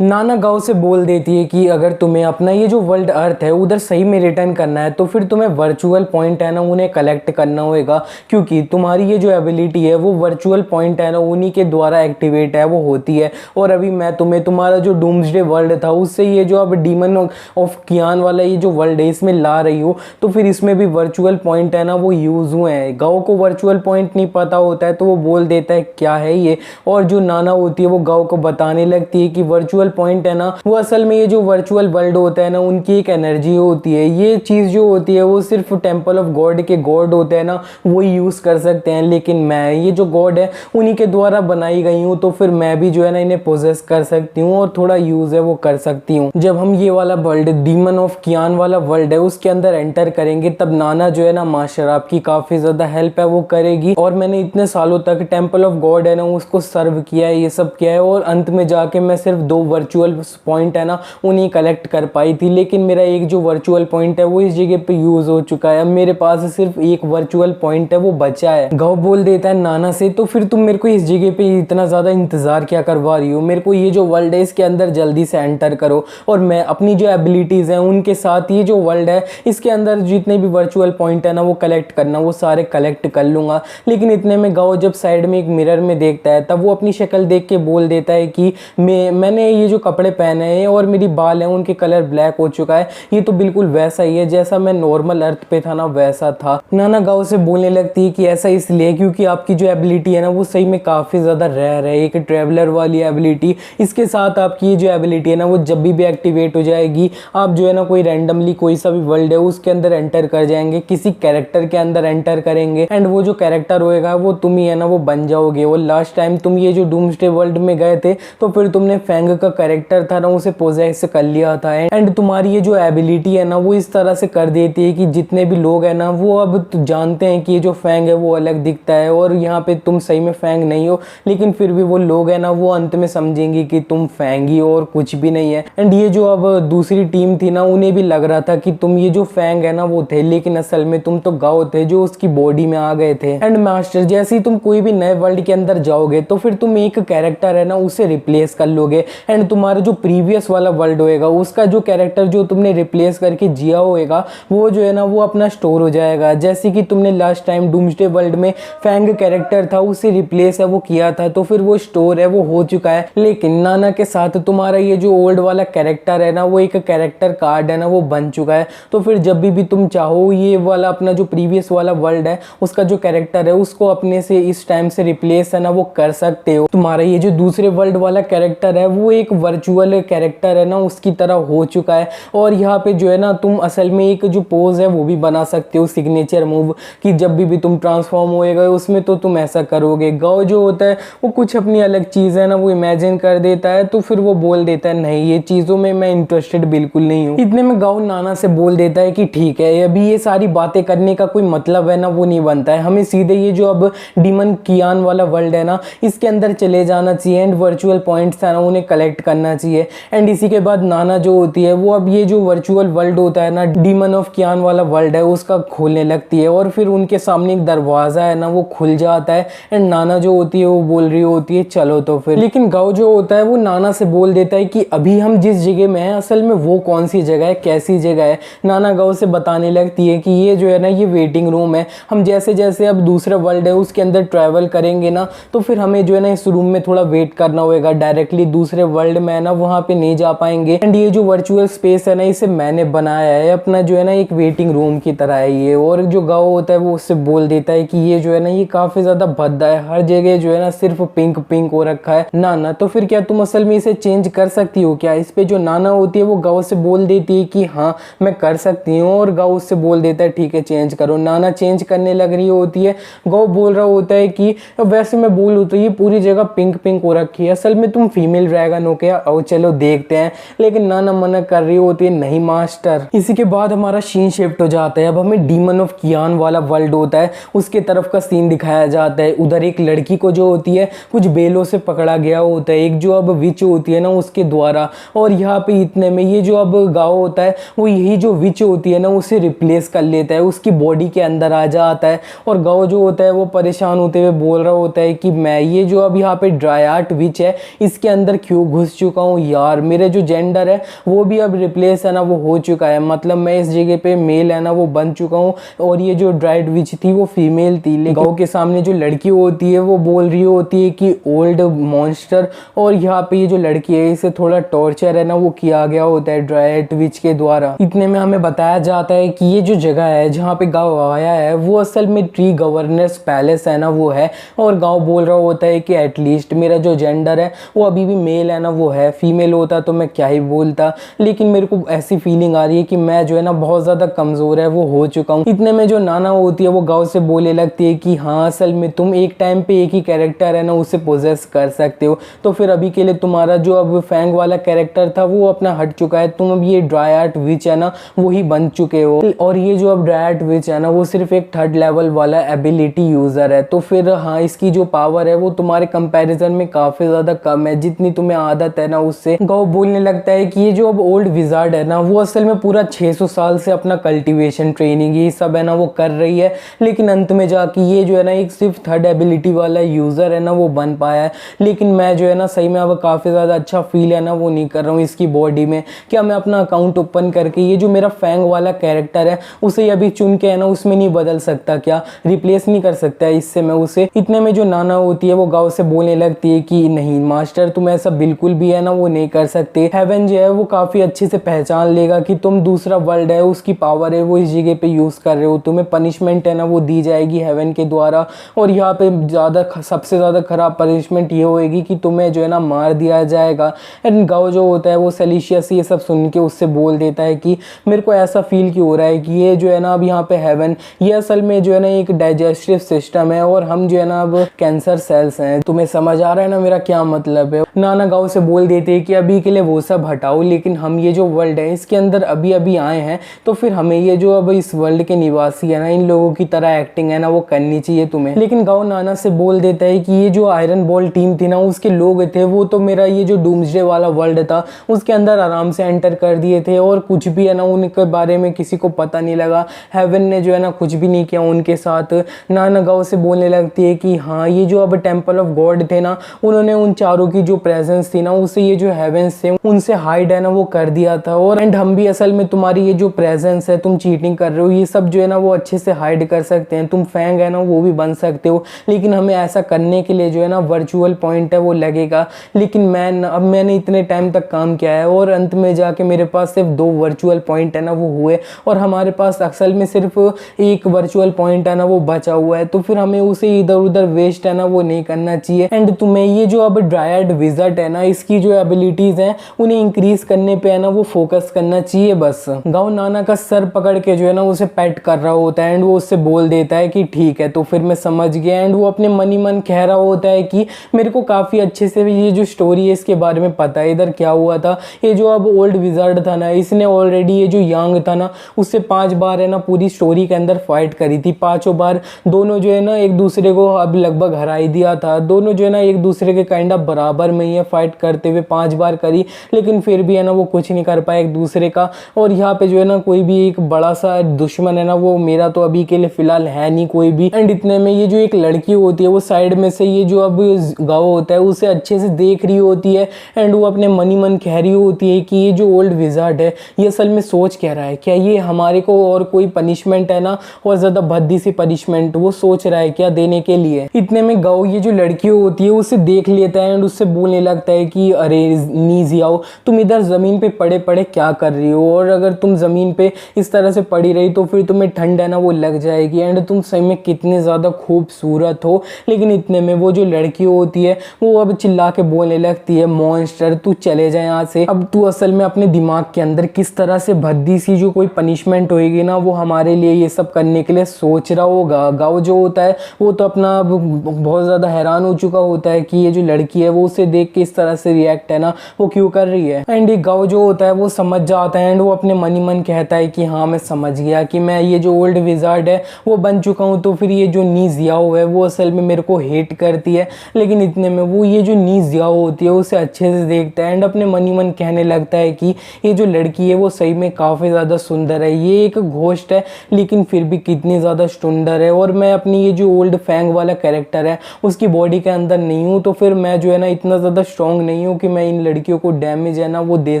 नाना गाँव से बोल देती है कि अगर तुम्हें अपना ये जो वर्ल्ड अर्थ है उधर सही में रिटर्न करना है तो फिर तुम्हें वर्चुअल पॉइंट है ना उन्हें कलेक्ट करना होगा, क्योंकि तुम्हारी ये जो एबिलिटी है वो वर्चुअल पॉइंट है ना उन्हीं के द्वारा एक्टिवेट है वो होती है। और अभी मैं तुम्हें तुम्हारा जो डूम्सडे वर्ल्ड था उससे ये जो अब डीमन ऑफ कियान वाला ये जो वर्ल्ड है इसमें ला रही हूँ, तो फिर इसमें भी वर्चुअल पॉइंट है ना वो यूज़ हुए हैं। गाँव को वर्चुअल पॉइंट नहीं पता होता है तो वो बोल देता है क्या है ये, और जो नाना होती है वो गाँव को बताने लगती है कि वर्चुअल पॉइंट है ना वो असल में ये जो वर्चुअल वर्ल्ड होता है ना उनकी एक एनर्जी होती है। ये चीज़ जो होती है वो सिर्फ टेंपल ऑफ गॉड के गॉड होते हैं ना वो यूज़ कर सकते हैं, लेकिन मैं ये जो गॉड है उन्हीं के द्वारा बनाई गई हूँ, तो फिर मैं भी जो है ना इन्हें पोजेस कर सकती हूँ और थोड़ा यूज़ है वो कर सकती हूँ। जब हम ये वाला वर्ल्ड डीमन ऑफ कियान वाला वर्ल्ड है उसके अंदर एंटर करेंगे तब नाना जो है ना मास्टर आपकी काफ़ी ज़्यादा हेल्प है वो करेगी। और मैंने इतने सालों तक टेंपल ऑफ गॉड है ना उसको सर्व किया है, ये सब किया है, और अंत में जाके मैं सिर्फ 2 वर्चुअल पॉइंट है ना उन्हीं कलेक्ट कर पाई थी। लेकिन मेरा एक जो वर्चुअल पॉइंट है वो इस जगह पे यूज हो चुका है, अब मेरे पास सिर्फ एक वर्चुअल पॉइंट है वो बचा है। गाँव बोल देता है नाना से तो फिर तुम मेरे को इस जगह पे इतना ज़्यादा इंतज़ार क्या करवा रही हो, मेरे को ये जो वर्ल्ड है इसके अंदर जल्दी से एंटर करो और मैं अपनी जो एबिलिटीज़ हैं उनके साथ ये जो वर्ल्ड है इसके अंदर जितने भी वर्चुअल पॉइंट है ना वो कलेक्ट करना वो सारे कलेक्ट कर लूँगा। लेकिन इतने में गाँव जब साइड में एक मिरर में देखता है तब वो अपनी शक्ल देख के बोल देता है कि मैंने ये जो कपड़े पहने हैं और मेरी बाल हैं उनके कलर ब्लैक हो चुका है, ये तो बिल्कुल वैसा ही है जैसा मैं नॉर्मल अर्थ पे था ना वैसा था। नाना गाँव से बोलने लगती है कि ऐसा इसलिए क्योंकि आपकी जो एबिलिटी है ना वो सही में काफ़ी ज़्यादा रेयर है, एक ट्रेवलर वाली एबिलिटी। इसके साथ आपकी ये जो एबिलिटी है ना वो जब भी एक्टिवेट हो जाएगी आप जो है ना कोई रैंडमली कोई सा भी वर्ल्ड है उसके अंदर एंटर कर जाएंगे, किसी कैरेक्टर के अंदर एंटर करेंगे एंड वो जो कैरेक्टर होएगा वो तुम ही है ना वो बन जाओगे। और लास्ट टाइम तुम ये जो डूम्सडे वर्ल्ड में गए थे तो फिर तुमने फैंग का कैरेक्टर था ना उसे पोजेस कर लिया था एंड तुम्हारी ये जो एबिलिटी है ना वो इस तरह से कर देती है कि जितने भी लोग हैं ना वो अब जानते हैं कि ये जो फैंग है वो अलग दिखता है और यहाँ पे तुम सही में फैंग नहीं हो, लेकिन फिर भी वो लोग हैं ना वो अंत में समझेंगे कि तुम फैंग ही और कुछ भी नहीं है। एंड ये जो अब दूसरी टीम थी ना उन्हें भी लग रहा था कि तुम ये जो फैंग है ना वो थे, लेकिन असल में तुम तो गाँव थे जो उसकी बॉडी में आ गए थे। एंड मास्टर जैसे ही तुम कोई भी नए वर्ल्ड के अंदर जाओगे तो फिर तुम एक कैरेक्टर है ना उसे रिप्लेस कर लोगे एंड तुम्हारा जो प्रीवियस वाला वर्ल्ड होएगा उसका जो कैरेक्टर जो तुमने रिप्लेस करके जिया होएगा वो जो है ना वो अपना स्टोर हो जाएगा। जैसे कि तुमने लास्ट टाइम डूम्सडे वर्ल्ड में फैंग कैरेक्टर था उसे रिप्लेस है वो किया था तो फिर वो स्टोर है वो हो चुका है। लेकिन नाना के साथ तुम्हारा ये जो ओल्ड वाला कैरेक्टर है ना वो एक कैरेक्टर कार्ड है ना वो बन चुका है, तो फिर जब भी तुम चाहो ये वाला अपना जो प्रीवियस वाला वर्ल्ड है उसका जो कैरेक्टर है उसको अपने से इस टाइम से रिप्लेस है ना वो कर सकते हो। तुम्हारा ये जो दूसरे वर्ल्ड वाला कैरेक्टर है वो एक वर्चुअल कैरेक्टर है ना उसकी तरह हो चुका है और यहाँ पे जो है ना तुम असल में एक जो पोज है वो भी बना सकते हो सिग्नेचर मूव कि जब भी तुम ट्रांसफॉर्म होएगा उसमें तो तुम ऐसा करोगे। गाँव जो होता है वो कुछ अपनी अलग चीज़ है ना वो इमेजिन कर देता है तो फिर वो बोल देता है नहीं ये चीज़ों में मैं इंटरेस्टेड बिल्कुल नहीं हूँ। इतने में गाँव नाना से बोल देता है कि ठीक है अभी ये सारी बातें करने का कोई मतलब है ना वो नहीं बनता है, हमें सीधे ये जो अब डीमन कियान वाला वर्ल्ड है ना इसके अंदर चले जाना चाहिए एंड वर्चुअल पॉइंट्स है ना उन्हें कलेक्ट करना चाहिए। एंड इसी के बाद नाना जो होती है वो अब ये जो वर्चुअल वर्ल्ड होता है ना डीमन ऑफ कियान वाला वर्ल्ड है उसका खोलने लगती है और फिर उनके सामने एक दरवाजा है ना वो खुल जाता है एंड नाना जो होती है वो बोल रही होती है चलो तो फिर। लेकिन गाँव जो होता है वो नाना से बोल देता है कि अभी हम जिस जगह में हैं असल में वो कौन सी जगह है कैसी जगह है। नाना गाँव से बताने लगती है कि ये जो है ना ये वेटिंग रूम है, हम जैसे जैसे अब दूसरा वर्ल्ड है उसके अंदर ट्रैवल करेंगे ना तो फिर हमें जो है ना इस रूम में थोड़ा वेट करना होगा, डायरेक्टली दूसरे वर्ल्ड में है ना वहाँ पे नहीं जा पाएंगे। एंड ये जो वर्चुअल स्पेस है ना इसे मैंने बनाया है अपना जो है ना एक वेटिंग रूम की तरह है ये। और जो गाँव होता है वो उससे बोल देता है कि ये जो है ना ये काफ़ी ज़्यादा भद्दा है, हर जगह जो है ना सिर्फ पिंक पिंक हो रखा है। नाना तो फिर क्या तुम असल में इसे चेंज कर सकती हो क्या? इस पे जो नाना होती है वो गाँव से बोल देती है कि हाँ मैं कर सकती हूँ और गाँव उससे बोल देता है ठीक है चेंज करो। नाना चेंज करने लग रही होती है, गाँव बोल रहा होता है कि वैसे मैं बोलूँ तो ये पूरी जगह पिंक पिंक हो रखी है, असल में तुम फीमेल ड्रैगन हो क्या? और चलो देखते हैं। लेकिन नाना मना कर रही होती है नहीं मास्टर। इसी के बाद हमारा सीन शिफ्ट हो जाता है, अब हमें डीमन ऑफ कियान वाला वर्ल्ड होता है उसके तरफ का सीन दिखाया जाता है। उधर एक लड़की को जो होती है कुछ बेलों से पकड़ा गया होता है, एक जो अब विच होती है ना उसके द्वारा। और यहाँ पे इतने में ये जो अब गाँव होता है वो यही जो विच होती है ना उसे रिप्लेस कर लेता है, उसकी बॉडी के अंदर आ जाता है। और गाँव जो होता है वो परेशान होते हुए बोल रहा होता है कि मैं ये जो अब यहाँ पे ड्राई आर्ट विच है इसके अंदर क्यों घुस घुस चुका हूँ यार, मेरे जो जेंडर है वो भी अब रिप्लेस है ना वो हो चुका है, मतलब मैं इस जगह पे मेल है ना वो बन चुका हूँ और ये जो ड्राइड विच थी वो फीमेल थी। लेकिन गाँव के सामने जो लड़की होती है वो बोल रही होती है कि ओल्ड मॉन्स्टर, और यहाँ पे ये जो लड़की है इसे थोड़ा टॉर्चर है ना वो किया गया होता है ड्राइड विच के द्वारा। इतने में हमें बताया जाता है कि ये जो जगह है जहाँ पे गाँव आया है वो असल में ट्री गवर्नर्स पैलेस है ना वो है, और गाँव बोल रहा होता है कि एटलीस्ट मेरा जो जेंडर है वो अभी भी मेल है ना वो है, फीमेल होता तो मैं क्या ही बोलता, लेकिन मेरे को ऐसी फीलिंग आ रही है कि मैं जो है ना बहुत ज़्यादा कमज़ोर है वो हो चुका हूँ। इतने में जो नाना होती है वो गाँव से बोलने लगती है कि हाँ असल में तुम एक टाइम पे एक ही कैरेक्टर है ना उसे पोजेस कर सकते हो, तो फिर अभी के लिए तुम्हारा जो अब फैंग वाला कैरेक्टर था वो अपना हट चुका है, तुम अब ये ड्रायड विच है ना वही बन चुके हो, और ये जो अब ड्रायड विच है ना वो सिर्फ एक 3rd लेवल वाला एबिलिटी यूज़र है, तो फिर हाँ इसकी जो पावर है वो तुम्हारे कंपैरिजन में काफ़ी ज़्यादा कम है जितनी तुम्हें आदत है ना उससे। गाँव बोलने लगता है कि ये जो अब ओल्ड विजार्ड है ना वो असल में पूरा 600 साल से अपना कल्टीवेशन ट्रेनिंग ये सब है ना वो कर रही है, लेकिन अंत में जाके ये जो है ना एक सिर्फ 3rd एबिलिटी वाला यूज़र है ना वो बन पाया है। लेकिन मैं जो है ना सही में अब काफ़ी ज़्यादा अच्छा फील है ना वो नहीं कर रहा हूँ इसकी बॉडी में। क्या मैं अपना अकाउंट ओपन करके ये जो मेरा फैंग वाला कैरेक्टर है उसे अभी चुन के है ना उसमें नहीं बदल सकता, क्या रिप्लेस नहीं कर सकता है इससे मैं उसे? इतने में जो नाना होती है वो गाँव से बोलने लगती है कि नहीं मास्टर तुम ऐसा बिल्कुल भी है ना वो नहीं कर सकते, हेवन जो है वो काफ़ी अच्छे से पहचान लेगा कि तुम दूसरा वर्ल्ड है उसकी पावर है वो इस जगह पे यूज़ कर रहे हो, तुम्हें पनिशमेंट है ना वो दी जाएगी हेवन के द्वारा, और यहाँ पे सबसे ज़्यादा ख़राब पनिशमेंट ये होएगी कि तुम्हें जो है ना मार दिया जाएगा। एंड गाँव जो होता है वो सेलिशियस ये सब सुन के उससे बोल देता है कि मेरे को ऐसा फील क्यों हो रहा है कि ये जो है ना अब यहाँ पे हेवन ये असल में जो है ना एक डाइजेस्टिव सिस्टम है और हम जो है ना अब कैंसर सेल्स हैं, तुम्हें समझ आ रहा है ना मेरा क्या मतलब है? नाना गाँव से बोल देते हैं कि अभी के लिए वो सब हटाओ, लेकिन हम ये जो वर्ल्ड है इसके अंदर अभी अभी आए हैं तो फिर हमें ये जो अब इस वर्ल्ड के निवासी है ना इन लोगों की तरह एक्टिंग है ना वो करनी चाहिए तुम्हें। लेकिन गाँव नाना से बोल देता है कि ये जो आयरन बॉल टीम थी ना उसके लोग थे वो तो मेरा ये जो डूम्सडे वाला वर्ल्ड था उसके अंदर आराम से एंटर कर दिए थे और कुछ भी है ना उनके बारे में किसी को पता नहीं लगा, हेवन ने जो है ना कुछ भी नहीं किया उनके साथ। नाना गाँव से बोलने लगती है कि हाँ ये जो अब टेम्पल ऑफ गॉड थे ना उन्होंने उन चारों की जो प्रेजेंस थी ना उसे ये जो हेवेंस थे उनसे हाइड है ना वो कर दिया था, और एंड हम भी असल में तुम्हारी ये जो प्रेजेंस है तुम चीटिंग कर रहे हो ये सब जो है ना वो अच्छे से हाइड कर सकते हैं, तुम फैंग है ना वो भी बन सकते हो, लेकिन हमें ऐसा करने के लिए जो है ना वर्चुअल पॉइंट है वो लगेगा। लेकिन अब मैंने इतने टाइम तक काम किया है और अंत में जाके मेरे पास सिर्फ 2 वर्चुअल पॉइंट है ना वो हुए और हमारे पास असल में सिर्फ एक वर्चुअल पॉइंट है ना वो बचा हुआ है, तो फिर हमें उसे इधर उधर वेस्ट है ना वो नहीं करना चाहिए। एंड तुम्हें ये जो अब ड्रायड विज़र्ड है ना इसकी जो एबिलिटीज़ हैं उन्हें इंक्रीज करने पे है ना वो फोकस करना चाहिए बस। गाँव नाना का सर पकड़ के जो है ना उसे पैट कर रहा होता है एंड वो उससे बोल देता है कि ठीक है तो फिर मैं समझ गया, एंड वो अपने मन ही मन कह रहा होता है कि मेरे को काफ़ी अच्छे से ये जो स्टोरी है इसके बारे में पता है, इधर क्या हुआ था। ये जो अब ओल्ड विज़र्ड था ना इसने ऑलरेडी ये जो यंग था ना उससे 5 बार है ना पूरी स्टोरी के अंदर फाइट करी थी, 5 बार दोनों जो है ना एक दूसरे को अब लगभग हरा ही दिया था, दोनों जो है ना एक दूसरे के काइंड ऑफ बराबर में ही फाइट करते हुए 5 बार करी, लेकिन फिर भी है ना वो कुछ नहीं कर पाए एक दूसरे का। और यहाँ पे जो है ना कोई भी एक बड़ा सा दुश्मन है ना वो मेरा तो अभी के लिए फिलहाल है नहीं कोई भी। एंड इतने में ये जो एक लड़की होती है वो साइड में से ये जो अब गाँव होता है उसे अच्छे से देख रही होती है एंड वो अपने मन ही मन कह रही होती है कि ये जो ओल्ड विज़ार्ड है ये असल में सोच कह रहा है, क्या ये हमारे को और कोई पनिशमेंट है ना और ज़्यादा भद्दी सी पनिशमेंट वो सोच रहा है क्या देने के लिए। इतने में गाँव ये जो लड़की होती है उसे देख लेता है एंड उससे बोलने लगता है कि अरे नीज़ी आओ, तुम इधर ज़मीन पे पड़े पड़े क्या कर रही हो, और अगर तुम ज़मीन पे इस तरह से पड़ी रही तो फिर तुम्हें ठंड है ना वो लग जाएगी, एंड तुम सही में कितने ज़्यादा खूबसूरत हो। लेकिन इतने में वो जो लड़की होती है वो अब चिल्ला के बोलने लगती है मॉन्स्टर तू चले जाए यहाँ से, अब तू असल में अपने दिमाग के अंदर किस तरह से भद्दी सी जो कोई पनिशमेंट होएगी ना वो हमारे लिए ये सब करने के लिए सोच रहा होगा। गाँव जो होता है वो तो अपना बहुत ज़्यादा हैरान हो चुका होता है कि ये जो लड़की है वो उसे देख के इस तरह से रिएक्ट है ना वो क्यों कर रही है। एंड ये गाँव जो होता है वो समझ जाता है एंड वो अपने मन ही मन कहता है कि हाँ मैं समझ गया कि मैं ये जो ओल्ड विज़ार्ड है वो बन चुका हूँ, तो फिर ये जो नी जियाओ है वो असल में मेरे को हेट करती है। लेकिन इतने में वो ये जो नी जियाओ होती है उसे अच्छे से देखता है एंड अपने मन ही मन कहने लगता है कि ये जो लड़की है वो सही में काफ़ी ज़्यादा सुंदर है, ये एक घोस्ट है लेकिन फिर भी कितनी ज़्यादा सुंदर है, और मैं अपनी ये जो ओल्ड फैंग वाला कैरेक्टर है उसकी बॉडी के अंदर नहीं हूँ, तो फिर मैं जो है ना इतना ज़्यादा स्ट्रॉन्ग नहीं हूँ कि मैं इन लड़कियों को डैमेज है ना वो दे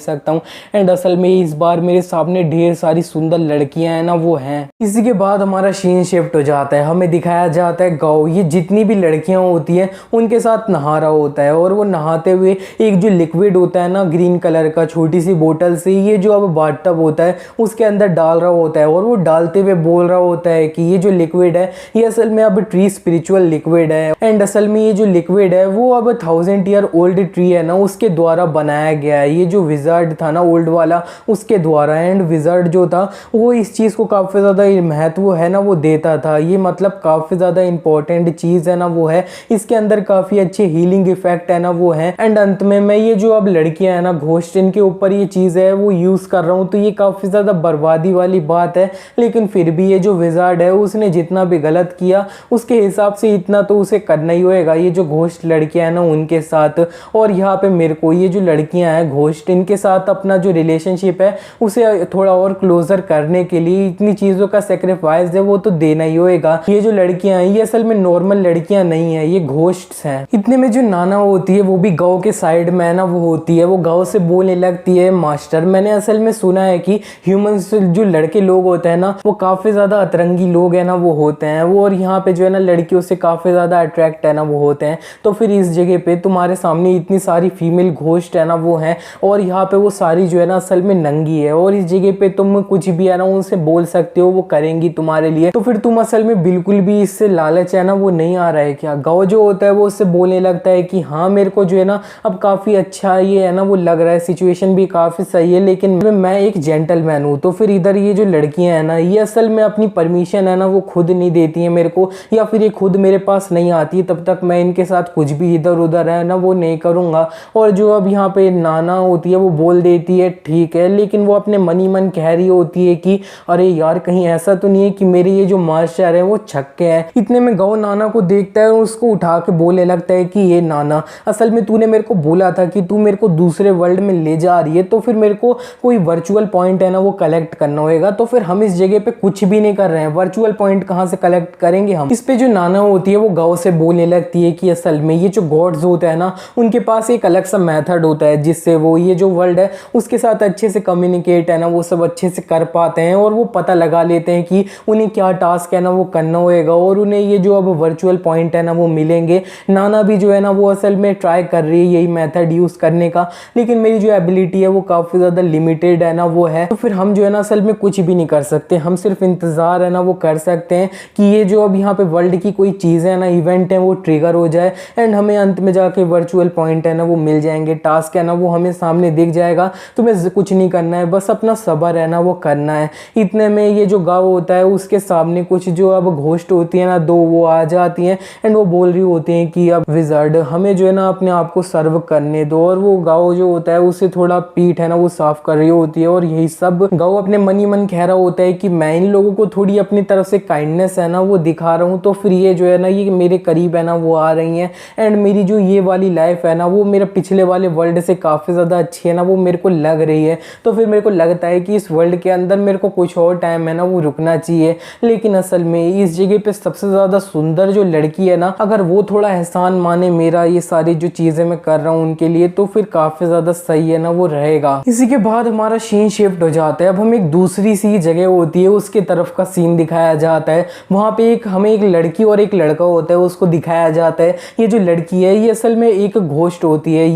सकता हूँ। एंड असल में इस बार मेरे सामने ढेर सारी सुंदर लड़कियां हैं ना वो हैं। इसी के बाद हमारा सीन शिफ्ट हो जाता है, हमें दिखाया जाता है गाओ ये जितनी भी लड़कियां होती हैं उनके साथ नहा रहा होता है, और वो नहाते हुए एक जो लिक्विड होता है ना ग्रीन कलर का छोटी सी बोतल से ये जो अब बाथटब होता है उसके अंदर डाल रहा होता है, और वो डालते हुए बोल रहा होता है कि ये जो लिक्विड है ये असल में अब ट्री स्पिरिचुअल लिक्विड है। एंड असल में ये जो लिक्विड है वो अब 1000 ईयर ओल्ड ट्री है ना उसके द्वारा बनाया गया है, ये जो विजार्ड था ना ओल्ड वाला उसके द्वारा। एंड विजार्ड जो था वो इस चीज़ को काफ़ी ज़्यादा महत्व है ना वो देता था, ये मतलब काफ़ी ज़्यादा इंपॉर्टेंट चीज़ है ना वो है, इसके अंदर काफ़ी अच्छे हीलिंग इफेक्ट है ना वो है। एंड अंत में मैं ये जो अब लड़कियां है ना घोस्ट इनके ऊपर ये चीज़ है वो यूज़ कर रहा हूँ, तो ये काफ़ी ज़्यादा बर्बादी वाली बात है, लेकिन फिर भी ये जो विजार्ड है उसने जितना भी गलत किया उसके हिसाब से इतना तो उसे करना ही होएगा, ये जो घोस्ट लड़कियां हैं ना उनके साथ। और यहाँ पे मेरे को ये जो लड़कियां हैं घोस्ट इनके साथ अपना जो रिलेशनशिप है उसे थोड़ा और क्लोजर करने के लिए इतनी चीज़ों का सेक्रीफाइस है वो तो देना ही होएगा। ये जो लड़कियां हैं ये असल में नॉर्मल लड़कियां नहीं है, ये घोस्ट्स हैं। इतने में जो नाना होती है वो भी गाँव के साइड में ना वो होती है, वो गाँव से बोलने लगती है मास्टर मैंने असल में सुना है कि ह्यूमंस जो लड़के लोग होते हैं ना वो काफ़ी ज़्यादा अतरंगी लोग हैं ना वो होते हैं वो, और यहाँ पे जो है ना लड़कियों से काफ़ी ज़्यादा अट्रैक्ट है ना वो होते हैं। तो फिर इस जगह पे तुम्हारे सामने इतनी सारी फीमेल घोस्ट है ना वो हैं, और यहाँ पे वो सारी जो है ना असल में नंगी है, और इस जगह पे तुम कुछ भी है ना उनसे बोल सकते हो वो करेंगी तुम्हारे लिए। तो फिर तुम असल में बिल्कुल भी इससे लालच है ना वो नहीं आ रहा है क्या? गाँव जो होता है वो उससे बोलने लगता है कि हाँ मेरे को जो है ना अब काफ़ी अच्छा ये है ना वो लग रहा है, सिचुएशन भी काफ़ी सही है, लेकिन मैं एक जेंटलमैन हूँ। तो फिर इधर ये जो लड़कियां हैं ना ये असल में अपनी परमिशन है ना वो खुद नहीं देती हैं मेरे को, या फिर ये खुद मेरे पास नहीं आती है, तब तक मैं इनके साथ कुछ भी इधर उधर है ना वो नहीं करूँगा। और जो अब यहाँ पे नाना होती है वो बोल देती है ठीक है, लेकिन वो अपने मन ही मन कह रही होती है कि अरे यार कहीं ऐसा तो नहीं है कि मेरे ये जो मास्टर है वो छक्के हैं। इतने में गाँव नाना को देखता है और उसको उठा के बोलने लगता है कि ये नाना असल में तूने मेरे को बोला था कि तू मेरे को दूसरे वर्ल्ड में ले जा रही है, तो फिर मेरे को कोई वर्चुअल पॉइंट है ना वो कलेक्ट करना होगा, तो फिर हम इस जगह पे कुछ भी नहीं कर रहे हैं, वर्चुअल पॉइंट कहाँ से कलेक्ट करेंगे हम। इस पे जो नाना होती है वो गाँव से बोलने लगती है कि असल में ये जो गॉड्स होते हैं ना उनके पास एक अलग सा मेथड होता है जिससे वो ये जो वर्ल्ड है उसके साथ अच्छे से कम्युनिकेट है ना वो सब अच्छे से कर पाते हैं, और वो पता लगा लेते हैं कि उन्हें क्या टास्क है ना वो करना होगा, और उन्हें ये जो अब वर्चुअल पॉइंट है ना वो मिलेंगे। नाना भी जो है ना वो असल में ट्राई कर रही है यही मेथड यूज़ करने का, लेकिन मेरी जो एबिलिटी है वो काफ़ी ज़्यादा लिमिटेड है ना वो है, तो फिर हम जो है ना असल में कुछ भी नहीं कर सकते, हम सिर्फ इंतज़ार है ना वो कर सकते हैं कि ये जो अब यहाँ पे वर्ल्ड की कोई चीज़ें है ना इवेंट है वो ट्रिगर हो जाए, एंड हमें अंत में जाके वर्चुअल पॉइंट है ना वो मिल जाएंगे, टास्क है ना वो हमें सामने दिख जाएगा, तुम्हें कुछ नहीं करना है बस अपना सब्र है ना वो करना है। इतने में ये जो गाँव होता है उसके सामने कुछ जो अब घोस्ट होती है ना दो वो आ जाती हैं, एंड वो बोल रही होती हैं कि अब विजार्ड हमें जो है ना अपने आप को सर्व करने दो, और वो गाँव जो होता है उसे थोड़ा पीठ है ना वो साफ कर रही होती है, और यही सब गाँव अपने मन ही मन कह रहा होता है कि मैं इन लोगों को थोड़ी अपनी तरफ से काइंडनेस है ना वो दिखा रहा हूँ, तो फिर ये जो है ना ये मेरे करीब है ना वो आ रही हैं, एंड मेरी जो ये वाली लाइफ है ना वो मेरे पिछले वाले वर्ल्ड से काफ़ी ज़्यादा अच्छी है ना वो मेरे को लग रही है। तो फिर मेरे को लगता है कि इस वर्ल्ड के अंदर मेरे को कुछ और टाइम है ना वो रुकना चाहिए, लेकिन असल में इस जगह पे सबसे ज़्यादा सुंदर जो लड़की है ना अगर वो थोड़ा एहसान माने मेरा ये सारी जो चीज़ें मैं कर रहा हूँ उनके लिए, तो फिर काफ़ी ज़्यादा सही है ना वो रहेगा। इसी के बाद हमारा सीन शिफ्ट हो जाता है, अब हम एक दूसरी सी जगह होती है उसके तरफ का सीन दिखाया जाता है। वहाँ पे हमें एक लड़की और एक लड़का होता है उसको दिखाया जाता है। ये जो लड़की है ये असल में एक घोस्ट होती है,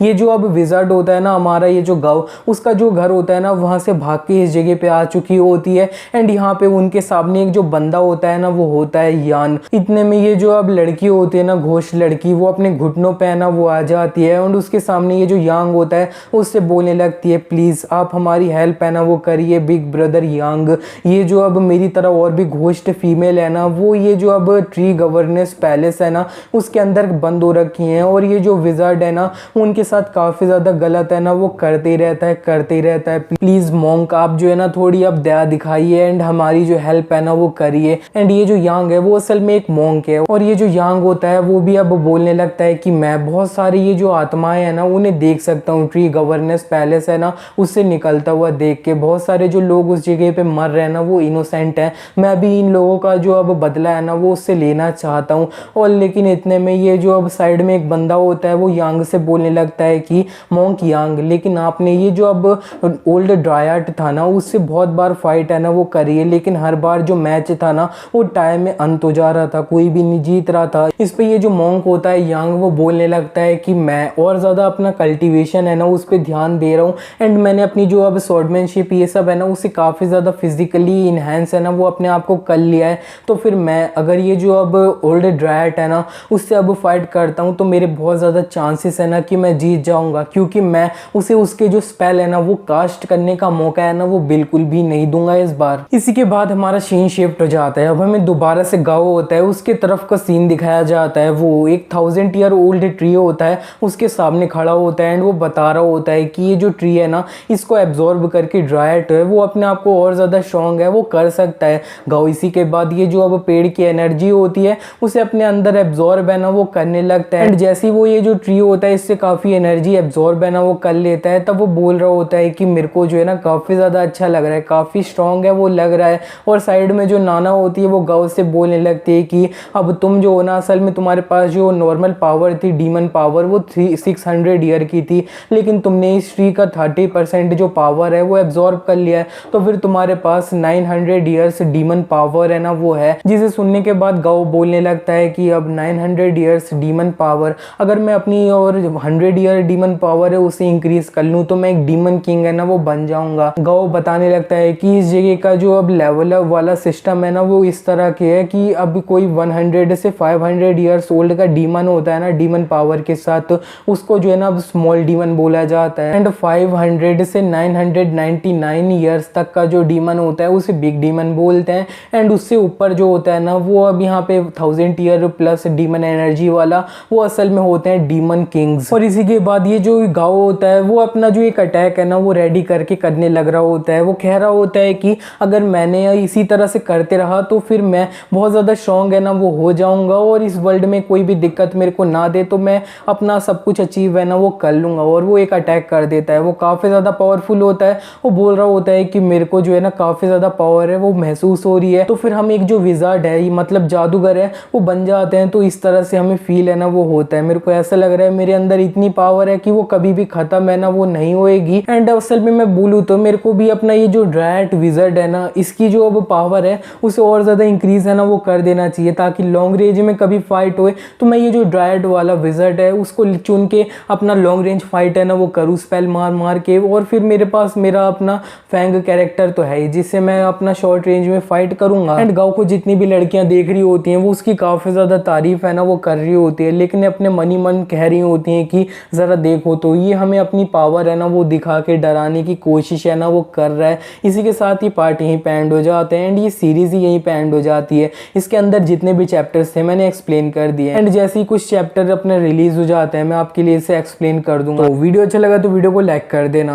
ये जो अब विजार्ड होता है ना हमारा ये जो गाँव उसका जो घर होता है ना वहाँ से भाग के इस जगह पे आ चुकी होती है, एंड यहाँ पे उनके सामने एक जो बंदा होता है ना वो होता है यान। इतने में ये जो अब लड़की होती है ना घोस्ट लड़की वो अपने घुटनों पे ना वो आ जाती है, और उसके सामने ये जो यांग होता है उससे बोलने लगती है प्लीज़ आप हमारी हेल्प है ना वो करिए बिग ब्रदर यांग। ये जो अब मेरी तरह और भी घोस्ट फीमेल है ना वो ये जो अब ट्री गवर्नेंस पैलेस है ना उसके अंदर बंद हो रखी हैं, और ये जो विजार्ड है ना उनके साथ काफ़ी ज़्यादा गलत है ना वो करते ही रहता है। प्लीज़ मॉन्क आप जो है ना थोड़ी अब दया दिखाइए एंड हमारी जो हेल्प है ना वो करिए। एंड ये जो यांग है वो असल में एक मॉन्क है, और ये जो यांग होता है वो भी अब बोलने लगता है कि मैं बहुत सारी ये जो आत्माएं हैं ना उन्हें देख सकता हूँ, ट्री गवर्नेंस पैलेस है ना उससे निकलता हुआ देख के बहुत सारे जो लोग उस जगह पे मर रहे हैं ना वो इनोसेंट हैं, मैं भी इन लोगों का जो अब बदला है ना वो उससे लेना चाहता हूँ। और लेकिन इतने में ये जो अब साइड में एक बंदा होता है वो यांग यांग से बोलने लगता है कि मॉन्क यांग, लेकिन आपने ये जो अब ओल्ड ड्रायड था ना उससे बहुत बार फाइट है ना वो करी है, लेकिन हर बार जो मैच था ना वो टाइम में अंत हो जा रहा था, कोई भी नहीं जीत रहा था। इस पे ये जो मॉन्क होता है यांग वो बोलने लगता है कि मैं और ज़्यादा अपना कल्टीवेशन है ना उस पर ध्यान दे रहा हूँ, एंड मैंने अपनी जो अब स्वॉर्डमैनशिप ये सब है ना उससे काफ़ी ज़्यादा फिजिकली इन्हेंस है ना वो अपने आप को कर लिया है। तो फिर मैं अगर ये जो अब ओल्ड ड्रायड है ना उससे अब फाइट करता हूँ तो मेरे बहुत ज़्यादा चांसेस है ना कि मैं जीत जाऊँगा, क्योंकि मैं उसे उसके जो स्पेल है ना वो कास्ट करने का मौका है ना वो बिल्कुल भी नहीं दूंगा इस बार। इसी के बाद हमारा सीन शिफ्ट हो जाता है। अब हमें दोबारा से गाओ होता है उसके तरफ का सीन दिखाया जाता है। वो एक 1000 ईयर ओल्ड ट्री होता है, उसके सामने खड़ा होता है एंड वो बता रहा होता है कि ये जो ट्री है ना इसको एब्जॉर्ब करके ड्रायड है वो अपने आप को और ज़्यादा स्ट्रॉन्ग है वो कर सकता है गाओ। इसी के बाद ये जो अब पेड़ की एनर्जी होती है उसे अपने अंदर एब्जॉर्ब है ना वो करने लगता है, एंड जैसे वो ये जो ट्री होता है इससे काफ़ी एनर्जी एब्जॉर्ब है ना वो कर लेता है, तब वो बोल रहा होता है कि मेरे को जो है ना काफ़ी ज़्यादा अच्छा लग रहा है, काफ़ी स्ट्रॉन्ग है वो लग रहा है। और साइड में जो नाना होती है वो गाओ से बोलने लगती है कि अब तुम जो हो ना असल में तुम्हारे पास जो नॉर्मल पावर थी डीमन पावर वो 600 ईयर की थी, लेकिन तुमने इस ट्री का 30% जो पावर है वो एब्जॉर्ब कर लिया है, तो फिर तुम्हारे पास 900 ईयर्स डीमन पावर है ना वो है। जिसे सुनने के बाद गाओ बोलने लगता है कि अब 900 ईयर्स डीमन पावर अगर मैं अपनी और 100 ईयर डीमन पावर है उसे इंक्रीज कर लूँ तो मैं एक डीमन किंग है ना वो बन जाऊंगा। गाओ बताने लगता है कि इस जगह का जो अब लेवल वाला सिस्टम है ना वो इस तरह के है कि अब कोई 100 से 500 ईयर्स ओल्ड का डीमन होता है ना डीमन पावर के साथ, उसको जो है ना अब स्मॉल डीमन बोला जाता है, एंड 500 से 999 ईयर्स तक का जो डीमन होता है उसे बिग डीमन बोलते हैं, एंड उससे ऊपर जो होता है ना वो अब यहाँ पे 1000 ईयर प्लस डीमन एनर्जी वाला वो असल में होते हैं डीमन किंग्स। और इसी के बाद ये जो गाओ होता है वो अपना जो एक अटैक है ना वो रेडी करके करने लग रहा होता है। वो कह रहा होता है कि अगर मैंने इसी तरह से करते रहा तो फिर मैं बहुत ज़्यादा स्ट्रॉन्ग है ना वो हो जाऊंगा और इस वर्ल्ड में कोई भी दिक्कत मेरे को ना दे तो मैं अपना सब कुछ अचीव है ना वो कर लूँगा। और वो एक अटैक कर देता है, वो काफ़ी ज़्यादा पावरफुल होता है। वो बोल रहा होता है कि मेरे को जो है ना काफ़ी ज़्यादा पावर है वो महसूस हो रही है। तो फिर हम एक जो विज़ार्ड है मतलब जादूगर है वो बन जाते हैं, तो इस तरह से हमें फील है ना वो होता है। मेरे को ऐसा लग रहा है मेरे अंदर इतनी पावर है कि वो कभी भी ख़त्म है ना वो नहीं होएगी। एंड असल में मैं बोलूँ तो मेरे को भी अपना ये जो ड्रायड विज़ार्ड है ना इसकी जो अब पावर है उसे और ज़्यादा इंक्रीज़ है ना वो कर देना चाहिए, ताकि लॉन्ग रेंज में कभी फाइट होए तो मैं ये जो ड्रायड वाला विज़ार्ड है उसको चुन के अपना लॉन्ग रेंज फाइट है ना वो करूँ स्पेल मार मार के। और फिर मेरे पास मेरा अपना फैंग कैरेक्टर तो है ही जिससे मैं अपना शॉर्ट रेंज में फाइट करूँगा। एंड गाँव को जितनी भी लड़कियाँ देख रही होती हैं वो उसकी काफ़ी ज़्यादा तारीफ़ है ना वो कर रही होती है, लेकिन अपने मनी मन कह रही होती हैं कि ज़रा देखो तो ये हमें अपनी पावर है ना वो दिखा के डराने की कोशिश है ना वो कर रहा है। इसी के साथ ही पार्ट यहीं पे एंड हो जाते हैं एंड ये सीरीज़ ही यहीं पे एंड हो जाती है। इसके अंदर जितने भी चैप्टर्स थे मैंने एक्सप्लेन कर दिए एंड जैसे ही कुछ चैप्टर अपने रिलीज़ हो जाते हैं मैं आपके लिए इसे एक्सप्लेन कर दूंगा। तो वीडियो अच्छा लगा तो वीडियो को लाइक कर देना।